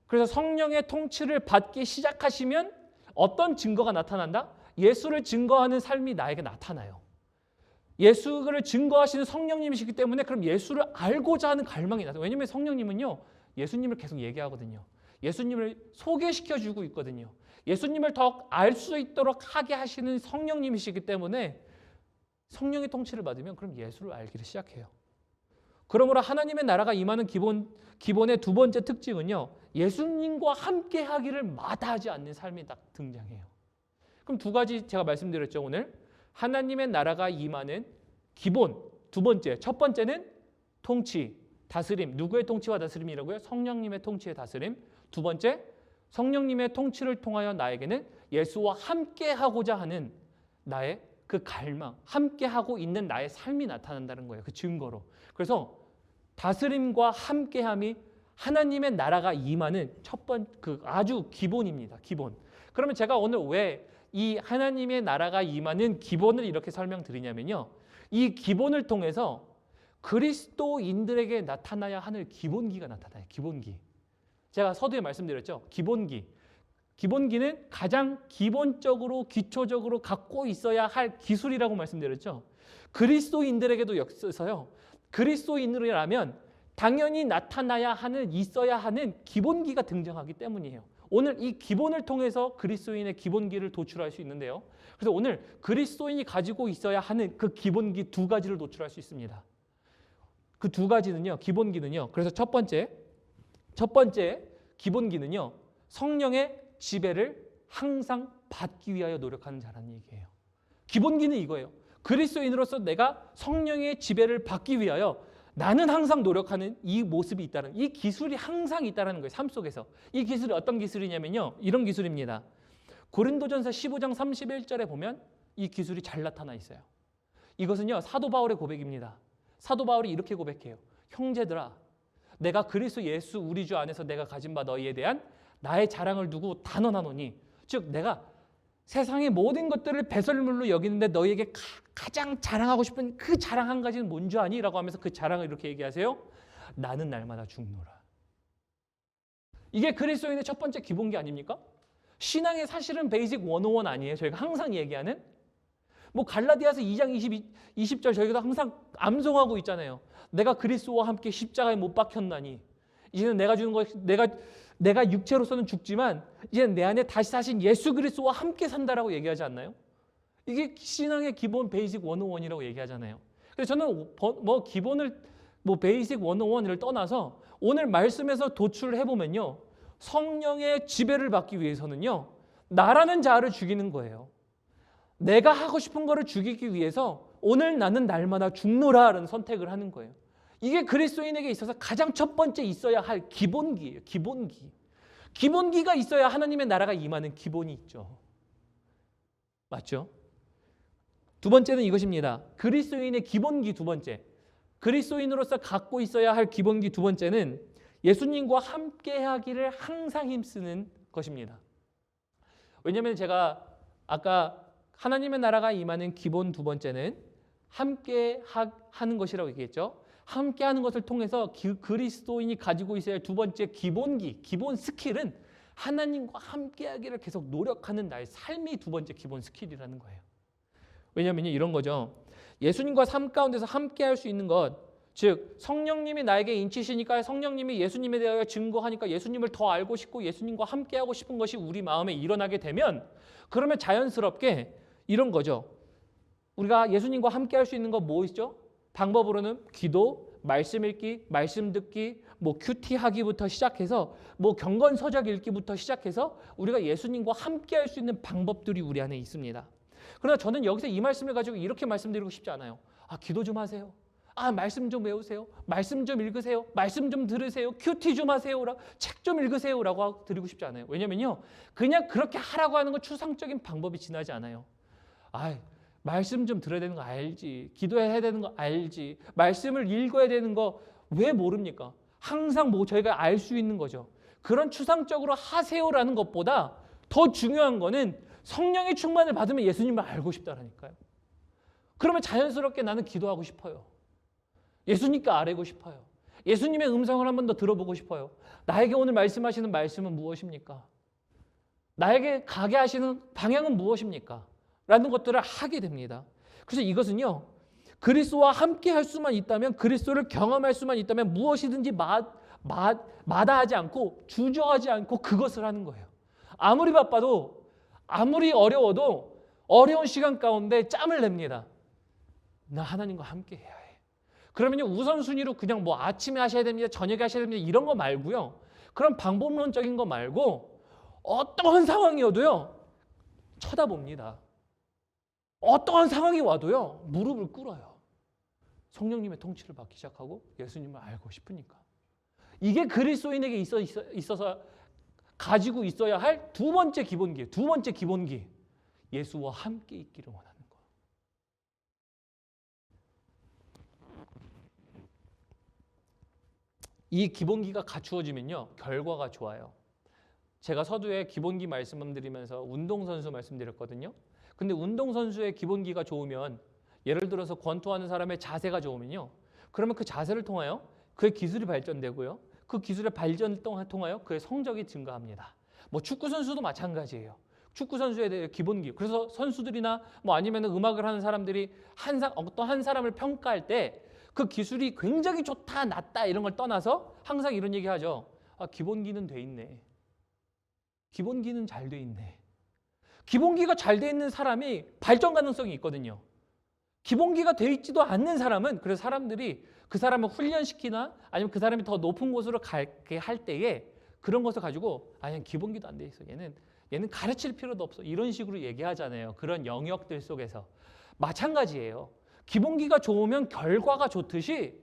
그래서 성령의 통치를 받기 시작하시면 어떤 증거가 나타난다? 예수를 증거하는 삶이 나에게 나타나요. 예수를 증거하시는 성령님이시기 때문에 그럼 예수를 알고자 하는 갈망이 나타나요. 왜냐하면 성령님은요, 예수님을 계속 얘기하거든요. 예수님을 소개시켜주고 있거든요. 예수님을 더 알 수 있도록 하게 하시는 성령님이시기 때문에 성령의 통치를 받으면 그럼 예수를 알기를 시작해요. 그러므로 하나님의 나라가 임하는 기본의 두 번째 특징은요, 예수님과 함께 하기를 마다하지 않는 삶이 딱 등장해요. 그럼 두 가지 제가 말씀드렸죠, 오늘. 하나님의 나라가 임하는 기본, 두 번째. 첫 번째는 통치, 다스림. 누구의 통치와 다스림이라고요? 성령님의 통치의 다스림. 두 번째, 성령님의 통치를 통하여 나에게는 예수와 함께 하고자 하는 나의 그 갈망, 함께 하고 있는 나의 삶이 나타난다는 거예요. 그 증거로. 그래서 다스림과 함께함이 하나님의 나라가 임하는 첫 번째, 그 아주 기본입니다. 기본. 그러면 제가 오늘 왜 이 하나님의 나라가 임하는 기본을 이렇게 설명드리냐면요, 이 기본을 통해서 그리스도인들에게 나타나야 하는 기본기가 나타나요. 기본기. 제가 서두에 말씀드렸죠. 기본기. 기본기는 가장 기본적으로 기초적으로 갖고 있어야 할 기술이라고 말씀드렸죠. 그리스도인들에게도 있어서요, 그리스도인이라면 당연히 나타나야 하는, 있어야 하는 기본기가 등장하기 때문이에요. 오늘 이 기본을 통해서 그리스도인의 기본기를 도출할 수 있는데요. 그래서 오늘 그리스도인이 가지고 있어야 하는 그 기본기 두 가지를 도출할 수 있습니다. 그 두 가지는요, 기본기는요. 그래서 첫 번째 기본기는요, 성령의 지배를 항상 받기 위하여 노력하는 자라는 얘기예요. 기본기는 이거예요. 그리스도인으로서 내가 성령의 지배를 받기 위하여 나는 항상 노력하는 이 모습이 있다는, 이 기술이 항상 있다는 거예요. 삶 속에서. 이 기술이 어떤 기술이냐면요, 이런 기술입니다. 고린도전서 15장 31절에 보면 이 기술이 잘 나타나 있어요. 이것은요, 사도 바울의 고백입니다. 사도 바울이 이렇게 고백해요. 형제들아, 내가 그리스도 예수 우리 주 안에서 내가 가진 바 너희에 대한 나의 자랑을 두고 단언하노니, 즉 내가 세상의 모든 것들을 배설물로 여기는데 너희에게 가장 자랑하고 싶은 그 자랑 한 가지는 뭔지 아니? 라고 하면서 그 자랑을 이렇게 얘기하세요. 나는 날마다 죽노라. 이게 그리스도인의 첫 번째 기본기 아닙니까? 신앙의 사실은 베이직 101 아니에요? 저희가 항상 얘기하는? 뭐 갈라디아서 2장 20절 저희가 항상 암송하고 있잖아요. 내가 그리스도와 함께 십자가에 못 박혔나니 이제는 내가 주는 것, 내가 육체로서는 죽지만 이제는 내 안에 다시 사신 예수 그리스도와 함께 산다라고 얘기하지 않나요? 이게 신앙의 기본 베이직 101이라고 얘기하잖아요. 그래서 저는 뭐 기본을 베이직 101을 떠나서 오늘 말씀에서 도출을 해보면요, 성령의 지배를 받기 위해서는요, 나라는 자를 죽이는 거예요. 내가 하고 싶은 거를 죽이기 위해서 오늘 나는 날마다 죽노라라는 선택을 하는 거예요. 이게 그리스도인에게 있어서 가장 첫 번째 있어야 할 기본기예요. 기본기. 기본기가 있어야 하나님의 나라가 임하는 기본이 있죠. 맞죠? 두 번째는 이것입니다. 그리스도인의 기본기 두 번째. 그리스도인으로서 갖고 있어야 할 기본기 두 번째는 예수님과 함께하기를 항상 힘쓰는 것입니다. 왜냐하면 제가 아까 하나님의 나라가 임하는 기본 두 번째는 함께 하는 것이라고 얘기했죠. 함께 하는 것을 통해서 그리스도인이 가지고 있어야 할 두 번째 기본기, 기본 스킬은 하나님과 함께 하기를 계속 노력하는 나의 삶이 두 번째 기본 스킬이라는 거예요. 왜냐하면 이런 거죠. 예수님과 삶 가운데서 함께 할 수 있는 것, 즉 성령님이 나에게 인치시니까 성령님이 예수님에 대하여 증거하니까 예수님을 더 알고 싶고 예수님과 함께 하고 싶은 것이 우리 마음에 일어나게 되면, 그러면 자연스럽게 이런 거죠. 우리가 예수님과 함께 할 수 있는 거 뭐 있죠? 방법으로는 기도, 말씀 읽기, 말씀 듣기, 큐티 하기부터 시작해서 경건 서적 읽기부터 시작해서 우리가 예수님과 함께 할 수 있는 방법들이 우리 안에 있습니다. 그러나 저는 여기서 이 말씀을 가지고 이렇게 말씀드리고 싶지 않아요. 기도 좀 하세요. 말씀 좀 외우세요. 말씀 좀 읽으세요. 말씀 좀 들으세요. 큐티 좀 하세요. 책 좀 읽으세요라고 드리고 싶지 않아요. 왜냐면요, 그냥 그렇게 하라고 하는 건 추상적인 방법이 지나지 않아요. 말씀 좀 들어야 되는 거 알지. 기도해야 되는 거 알지. 말씀을 읽어야 되는 거 왜 모릅니까? 항상 저희가 알 수 있는 거죠. 그런 추상적으로 하세요라는 것보다 더 중요한 거는 성령의 충만을 받으면 예수님을 알고 싶다라니까요. 그러면 자연스럽게 나는 기도하고 싶어요. 예수님께 아뢰고 싶어요. 예수님의 음성을 한 번 더 들어보고 싶어요. 나에게 오늘 말씀하시는 말씀은 무엇입니까? 나에게 가게 하시는 방향은 무엇입니까? 라는 것들을 하게 됩니다. 그래서 이것은요, 그리스도와 함께 할 수만 있다면, 그리스도를 경험할 수만 있다면 무엇이든지 마다하지 않고 주저하지 않고 그것을 하는 거예요. 아무리 바빠도, 아무리 어려워도 어려운 시간 가운데 짬을 냅니다. 나 하나님과 함께 해야 해. 그러면요, 우선순위로 그냥 아침에 하셔야 됩니다, 저녁에 하셔야 됩니다, 이런 거 말고요, 그런 방법론적인 거 말고 어떠한 상황이어도요 쳐다봅니다. 어떠한 상황이 와도요 무릎을 꿇어요. 성령님의 통치를 받기 시작하고 예수님을 알고 싶으니까. 이게 그리스도인에게 있어서 가지고 있어야 할 두 번째 기본기예요. 두 번째 기본기, 예수와 함께 있기를 원하는 거. 이 기본기가 갖추어지면요 결과가 좋아요. 제가 서두에 기본기 말씀드리면서 운동선수 말씀드렸거든요. 근데 운동선수의 기본기가 좋으면, 예를 들어서 권투하는 사람의 자세가 좋으면요, 그러면 그 자세를 통하여 그의 기술이 발전되고요, 그 기술의 발전을 통하여 그의 성적이 증가합니다. 축구 선수도 마찬가지예요. 축구 선수에 대해 기본기. 그래서 선수들이나 아니면 음악을 하는 사람들이 어떤 한 사람을 평가할 때 그 기술이 굉장히 좋다, 낮다 이런 걸 떠나서 항상 이런 얘기 하죠. 기본기는 돼 있네. 기본기는 잘 돼 있네. 기본기가 잘 돼 있는 사람이 발전 가능성이 있거든요. 기본기가 돼 있지도 않는 사람은, 그래서 사람들이 그 사람을 훈련시키나 아니면 그 사람이 더 높은 곳으로 가게 할 때에 그런 것을 가지고 기본기도 안 돼 있어. 얘는 가르칠 필요도 없어. 이런 식으로 얘기하잖아요. 그런 영역들 속에서. 마찬가지예요. 기본기가 좋으면 결과가 좋듯이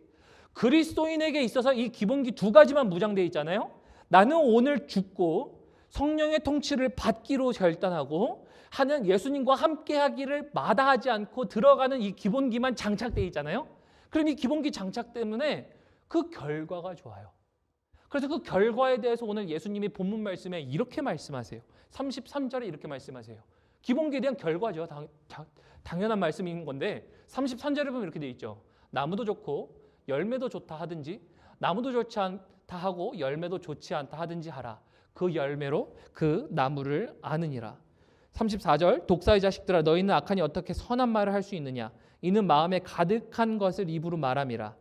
그리스도인에게 있어서 이 기본기 두 가지만 무장되어 있잖아요. 나는 오늘 죽고 성령의 통치를 받기로 결단하고 하는, 예수님과 함께 하기를 마다하지 않고 들어가는 이 기본기만 장착되어 있잖아요. 그럼 이 기본기 장착 때문에 그 결과가 좋아요. 그래서 그 결과에 대해서 오늘 예수님이 본문 말씀에 이렇게 말씀하세요. 33절에 이렇게 말씀하세요. 기본기에 대한 결과죠. 당연한 말씀인 건데 33절에 보면 이렇게 되어 있죠. 나무도 좋고 열매도 좋다 하든지, 나무도 좋지 않다 하고 열매도 좋지 않다 하든지 하라. 그 열매로 그 나무를 아느니라. 34절, 독사의 자식들아, 너희는 악하니 어떻게 선한 말을 할 수 있느냐? 이는 마음에 가득한 것을 입으로 말함이라.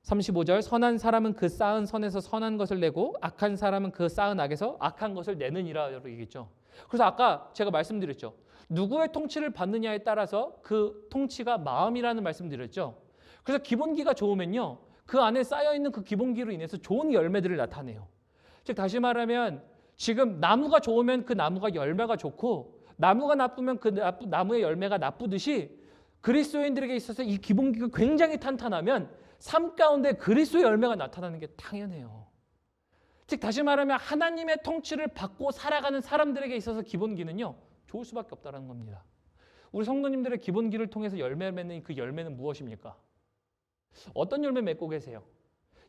35절, 선한 사람은 그 쌓은 선에서 선한 것을 내고 악한 사람은 그 쌓은 악에서 악한 것을 내느니라 얘기했죠. 그래서 아까 제가 말씀드렸죠. 누구의 통치를 받느냐에 따라서 그 통치가 마음이라는 말씀드렸죠. 그래서 기본기가 좋으면요, 그 안에 쌓여있는 그 기본기로 인해서 좋은 열매들을 나타내요. 즉 다시 말하면, 지금 나무가 좋으면 그 나무가 열매가 좋고, 나무가 나쁘면 그 나무의 열매가 나쁘듯이, 그리스도인들에게 있어서 이 기본기가 굉장히 탄탄하면 삶 가운데 그리스도의 열매가 나타나는 게 당연해요. 즉 다시 말하면 하나님의 통치를 받고 살아가는 사람들에게 있어서 기본기는요 좋을 수밖에 없다는 겁니다. 우리 성도님들의 기본기를 통해서 열매를 맺는 그 열매는 무엇입니까? 어떤 열매 맺고 계세요?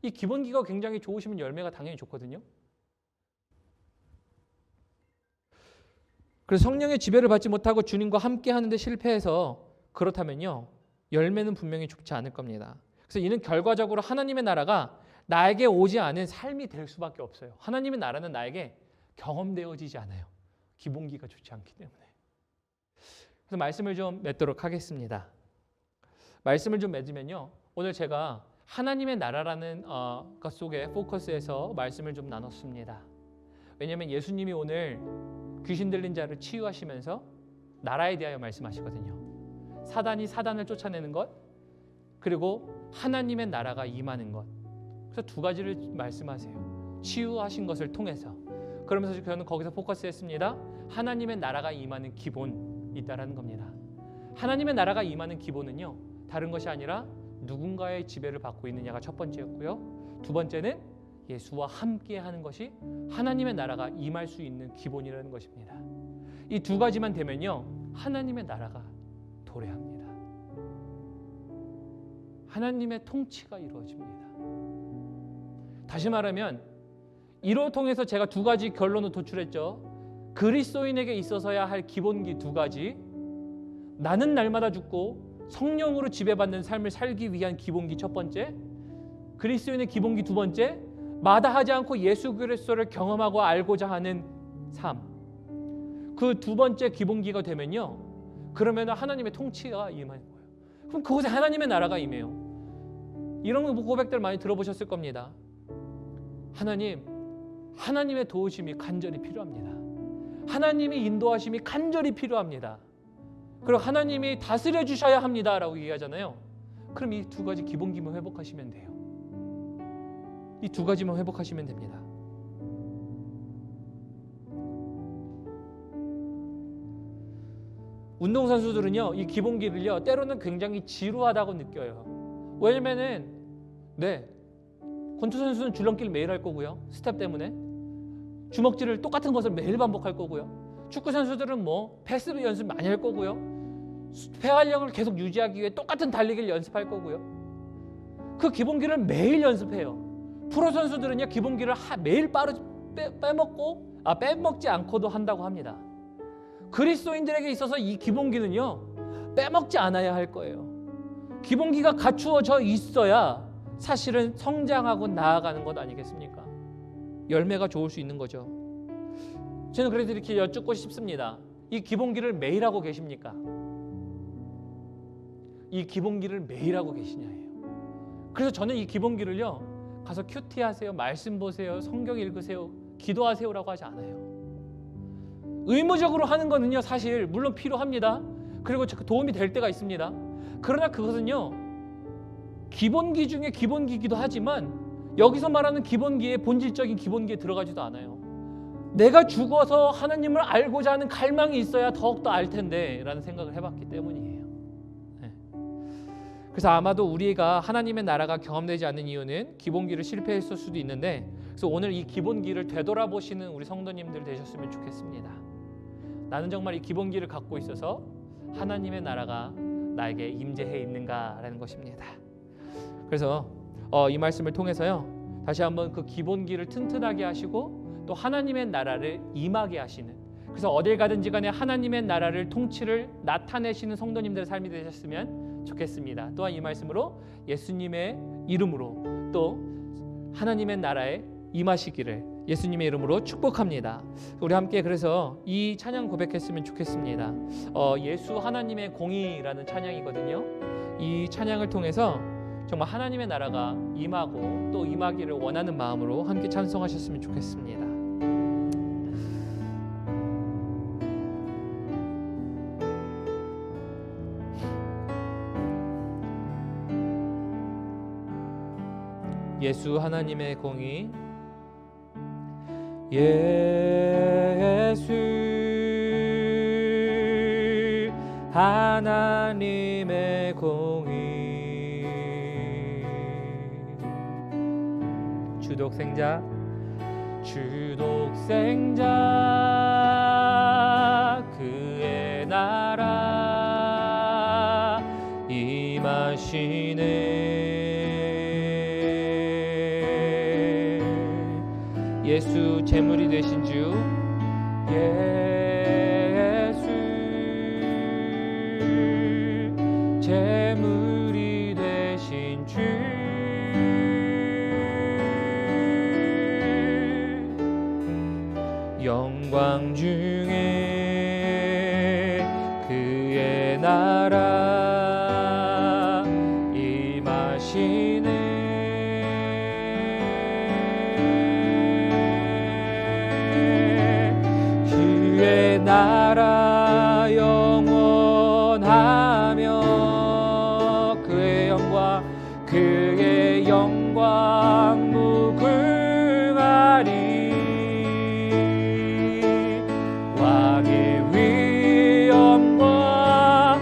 이 기본기가 굉장히 좋으시면 열매가 당연히 좋거든요. 그래서 성령의 지배를 받지 못하고 주님과 함께 하는데 실패해서, 그렇다면요 열매는 분명히 좋지 않을 겁니다. 그래서 이는 결과적으로 하나님의 나라가 나에게 오지 않은 삶이 될 수밖에 없어요. 하나님의 나라는 나에게 경험되어지지 않아요. 기본기가 좋지 않기 때문에. 그래서 말씀을 좀 맺도록 하겠습니다. 말씀을 좀 맺으면요, 오늘 제가 하나님의 나라라는 것 속에 포커스해서 말씀을 좀 나눴습니다. 왜냐하면 예수님이 오늘 귀신 들린 자를 치유하시면서 나라에 대하여 말씀하시거든요. 사단이 사단을 쫓아내는 것, 그리고 하나님의 나라가 임하는 것. 그래서 두 가지를 말씀하세요. 치유하신 것을 통해서. 그러면서 저는 거기서 포커스했습니다. 하나님의 나라가 임하는 기본이 있다라는 겁니다. 하나님의 나라가 임하는 기본은요 다른 것이 아니라 누군가의 지배를 받고 있느냐가 첫 번째였고요. 두 번째는 예수와 함께 하는 것이 하나님의 나라가 임할 수 있는 기본이라는 것입니다. 이 두 가지만 되면요, 하나님의 나라가 도래합니다. 하나님의 통치가 이루어집니다. 다시 말하면 이로 통해서 제가 두 가지 결론을 도출했죠. 그리스도인에게 있어서야 할 기본기 두 가지, 나는 날마다 죽고 성령으로 지배받는 삶을 살기 위한 기본기 첫 번째, 그리스도인의 기본기 두 번째, 마다하지 않고 예수 그리스도를 경험하고 알고자 하는 삶. 그 두 번째 기본기가 되면요, 그러면 하나님의 통치가 임하는 거예요. 그럼 그곳에 하나님의 나라가 임해요. 이런 고백들 많이 들어보셨을 겁니다. 하나님의 도우심이 간절히 필요합니다. 하나님의 인도하심이 간절히 필요합니다. 그리고 하나님이 다스려 주셔야 합니다 라고 얘기하잖아요. 그럼 이 두 가지 기본기만 회복하시면 돼요. 이 두 가지만 회복하시면 됩니다. 운동선수들은요, 이 기본기를요, 때로는 굉장히 지루하다고 느껴요. 왜냐면은 권투선수는 줄넘기를 매일 할 거고요, 스텝 때문에 주먹질을 똑같은 것을 매일 반복할 거고요. 축구선수들은 패스 연습 많이 할 거고요, 폐활량을 계속 유지하기 위해 똑같은 달리기를 연습할 거고요. 그 기본기를 매일 연습해요. 프로 선수들은요, 기본기를 매일 빼먹지 않고도 한다고 합니다. 그리스도인들에게 있어서 이 기본기는요, 빼먹지 않아야 할 거예요. 기본기가 갖추어져 있어야 사실은 성장하고 나아가는 것 아니겠습니까? 열매가 좋을 수 있는 거죠. 저는 그래서 이렇게 여쭙고 싶습니다. 이 기본기를 매일 하고 계십니까? 이 기본기를 매일 하고 계시냐예요. 그래서 저는 이 기본기를요, 가서 큐티 하세요, 말씀 보세요, 성경 읽으세요, 기도하세요라고 하지 않아요. 의무적으로 하는 거는요, 사실 물론 필요합니다. 그리고 도움이 될 때가 있습니다. 그러나 그것은요, 기본기 중에 기본기이기도 하지만 여기서 말하는 기본기의 본질적인 기본기에 들어가지도 않아요. 내가 죽어서 하나님을 알고자 하는 갈망이 있어야 더욱더 알 텐데 라는 생각을 해봤기 때문이에요. 그래서 아마도 우리가 하나님의 나라가 경험되지 않는 이유는 기본기를 실패했을 수도 있는데, 그래서 오늘 이 기본기를 되돌아보시는 우리 성도님들 되셨으면 좋겠습니다. 나는 정말 이 기본기를 갖고 있어서 하나님의 나라가 나에게 임재해 있는가라는 것입니다. 그래서 이 말씀을 통해서요, 다시 한번 그 기본기를 튼튼하게 하시고 또 하나님의 나라를 임하게 하시는, 그래서 어딜 가든지 간에 하나님의 나라를 통치를 나타내시는 성도님들의 삶이 되셨으면 좋겠습니다. 또한 이 말씀으로 예수님의 이름으로 또 하나님의 나라에 임하시기를 예수님의 이름으로 축복합니다. 우리 함께 그래서 이 찬양 고백했으면 좋겠습니다. 예수 하나님의 공의라는 찬양이거든요. 이 찬양을 통해서 정말 하나님의 나라가 임하고 또 임하기를 원하는 마음으로 함께 찬송하셨으면 좋겠습니다. 예수 하나님의 공의, 예수 하나님의 공의, 주독생자 그의 나라 임하시네. 예수 제물이 되신 주, 예수 제물이 되신 주, 영광 중에 그의 나라 임하시네. 나라 영원하며 그의 영광 무궁하리. 왕의 위엄과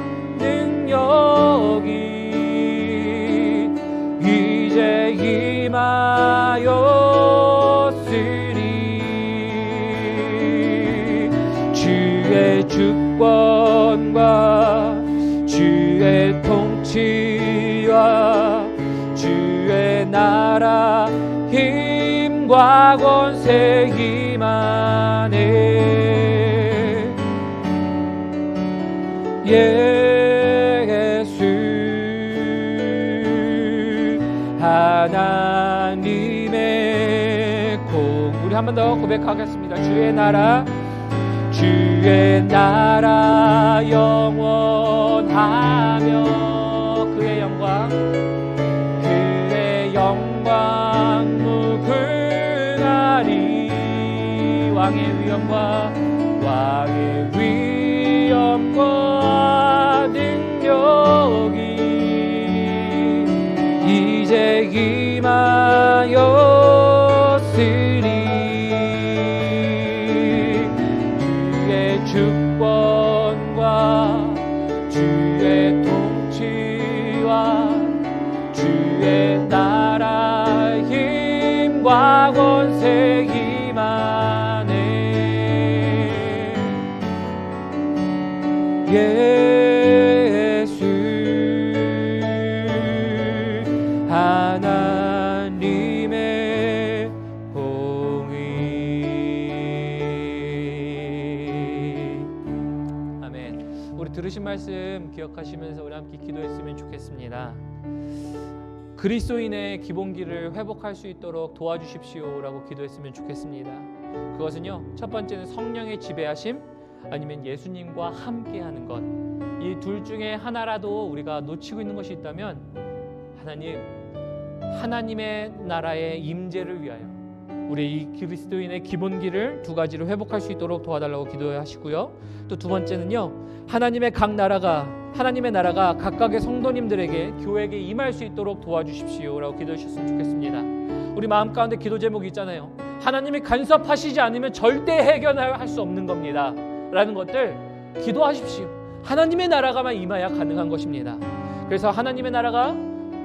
주의 통치와 주의 나라 힘과 권세 임하네. 예수 하나님의 공. 우리 한 번 더 고백하겠습니다. 주의 나라 영원하며 그의 영광 무궁하리. 왕의 위엄과 능력이 이제 임하였으리. 주의 주권과 주의 통치와 주의 나라 힘과 권세 임하네. 예수 하나님의 공의. 아멘. 우리 들으신 말씀 기억하시면서 우리 함께 기도했으면 좋겠습니다. 그리스도인의 기본기를 회복할 수 있도록 도와주십시오라고 기도했으면 좋겠습니다. 그것은요, 첫 번째는 성령의 지배하심, 아니면 예수님과 함께하는 것. 이 둘 중에 하나라도 우리가 놓치고 있는 것이 있다면 하나님의 나라의 임재를 위하여 우리 이 그리스도인의 기본기를 두 가지로 회복할 수 있도록 도와달라고 기도하시고요. 또 두 번째는요, 하나님의 나라가 각각의 성도님들에게, 교회에게 임할 수 있도록 도와주십시오라고 기도하셨으면 좋겠습니다. 우리 마음 가운데 기도 제목이 있잖아요. 하나님이 간섭하시지 않으면 절대 해결할 수 없는 겁니다 라는 것들 기도하십시오. 하나님의 나라가만 임해야 가능한 것입니다. 그래서 하나님의 나라가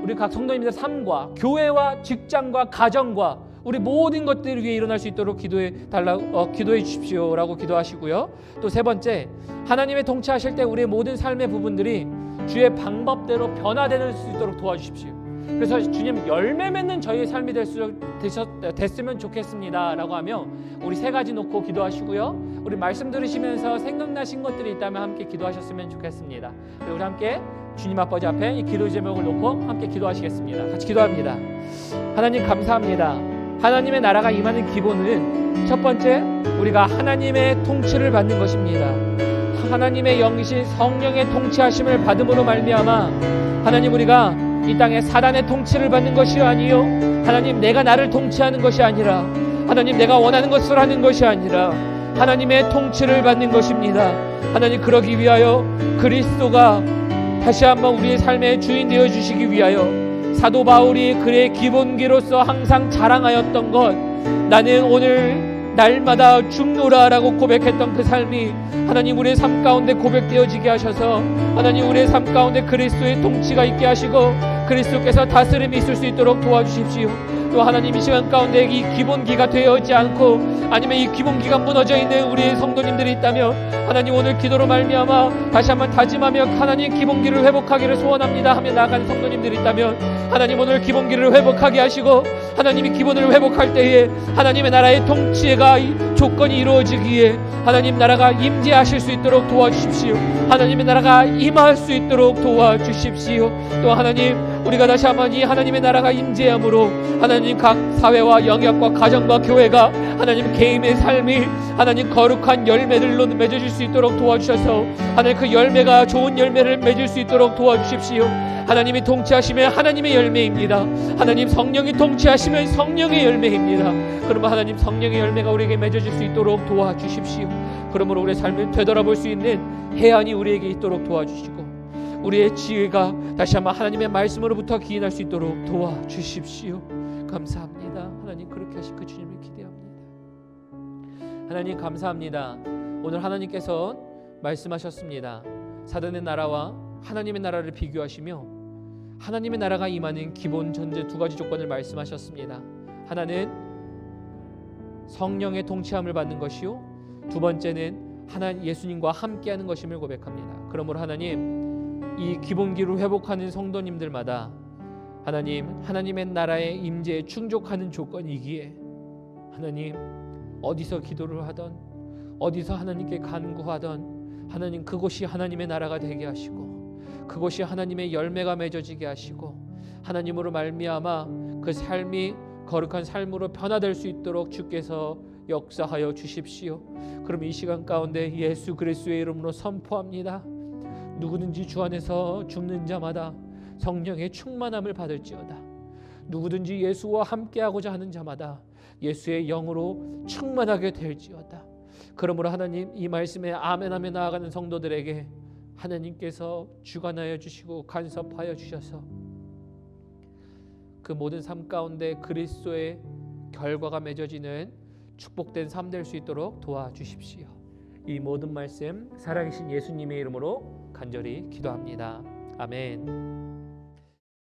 우리 각 성도님들의 삶과 교회와 직장과 가정과 우리 모든 것들 위해 일어날 수 있도록 기도해 주십시오라고 기도하시고요. 또 세 번째, 하나님의 통치하실 때 우리의 모든 삶의 부분들이 주의 방법대로 변화될 수 있도록 도와주십시오. 그래서 주님, 열매 맺는 저희의 삶이 됐으면 좋겠습니다 라고 하며 우리 세 가지 놓고 기도하시고요. 우리 말씀 들으시면서 생각나신 것들이 있다면 함께 기도하셨으면 좋겠습니다. 우리 함께 주님 아버지 앞에 이 기도 제목을 놓고 함께 기도하시겠습니다. 같이 기도합니다. 하나님 감사합니다. 하나님의 나라가 임하는 기본은 첫 번째, 우리가 하나님의 통치를 받는 것입니다. 하나님의 영이신 성령의 통치하심을 받음으로 말미암아 하나님, 우리가 이 땅에 사단의 통치를 받는 것이 아니요, 하나님 내가 나를 통치하는 것이 아니라, 하나님 내가 원하는 것을 하는 것이 아니라 하나님의 통치를 받는 것입니다. 하나님, 그러기 위하여 그리스도가 다시 한번 우리의 삶의 주인 되어 주시기 위하여 사도 바울이 그의 기본기로서 항상 자랑하였던 것, 나는 오늘 날마다 죽노라라고 고백했던 그 삶이 하나님 우리의 삶 가운데 고백되어지게 하셔서 하나님 우리의 삶 가운데 그리스도의 통치가 있게 하시고 그리스도께서 다스림이 있을 수 있도록 도와주십시오. 또 하나님, 이 시간 가운데 이 기본기가 되어있지 않고 아니면 이 기본기가 무너져 있는 우리의 성도님들이 있다면 하나님, 오늘 기도로 말미암아 다시 한번 다짐하며 하나님 기본기를 회복하기를 소원합니다 하며 나아가는 성도님들이 있다면 하나님, 오늘 기본기를 회복하게 하시고 하나님이 기본을 회복할 때에 하나님의 나라의 통치가 조건이 이루어지기에 하나님 나라가 임재하실 수 있도록 도와주십시오. 하나님의 나라가 임할 수 있도록 도와주십시오. 또 하나님, 우리가 다시 한번 이 하나님의 나라가 임재함으로 하나님 각 사회와 영역과 가정과 교회가 하나님 개인의 삶이 하나님 거룩한 열매들로 맺어질 수 있도록 도와주셔서 하나님 그 열매가 좋은 열매를 맺을 수 있도록 도와주십시오. 하나님이 통치하시면 하나님의 열매입니다. 하나님 성령이 통치하시면 성령의 열매입니다. 그러면 하나님 성령의 열매가 우리에게 맺어질 수 있도록 도와주십시오. 그러므로 우리의 삶을 되돌아볼 수 있는 해안이 우리에게 있도록 도와주시고 우리의 지혜가 다시 한번 하나님의 말씀으로부터 기인할 수 있도록 도와주십시오. 감사합니다. 하나님, 그렇게 하실 그 주님을 기대합니다. 하나님 감사합니다. 오늘 하나님께서 말씀하셨습니다. 사단의 나라와 하나님의 나라를 비교하시며 하나님의 나라가 임하는 기본 전제 두 가지 조건을 말씀하셨습니다. 하나는 성령의 통치함을 받는 것이요, 두 번째는 예수님과 함께하는 것임을 고백합니다. 그러므로 하나님, 이 기본기를 회복하는 성도님들마다 하나님의 나라의 임재에 충족하는 조건이기에 하나님, 어디서 기도를 하던 어디서 하나님께 간구하던 하나님, 그곳이 하나님의 나라가 되게 하시고 그곳이 하나님의 열매가 맺어지게 하시고 하나님으로 말미암아 그 삶이 거룩한 삶으로 변화될 수 있도록 주께서 역사하여 주십시오. 그럼 이 시간 가운데 예수 그리스도의 이름으로 선포합니다. 누구든지 주 안에서 죽는 자마다 성령의 충만함을 받을지어다. 누구든지 예수와 함께하고자 하는 자마다 예수의 영으로 충만하게 될지어다. 그러므로 하나님, 이 말씀에 아멘하며 나아가는 성도들에게 하나님께서 주관하여 주시고 간섭하여 주셔서 그 모든 삶 가운데 그리스도의 결과가 맺어지는 축복된 삶 될 수 있도록 도와주십시오. 이 모든 말씀 살아계신 예수님의 이름으로 간절히 기도합니다. 아멘.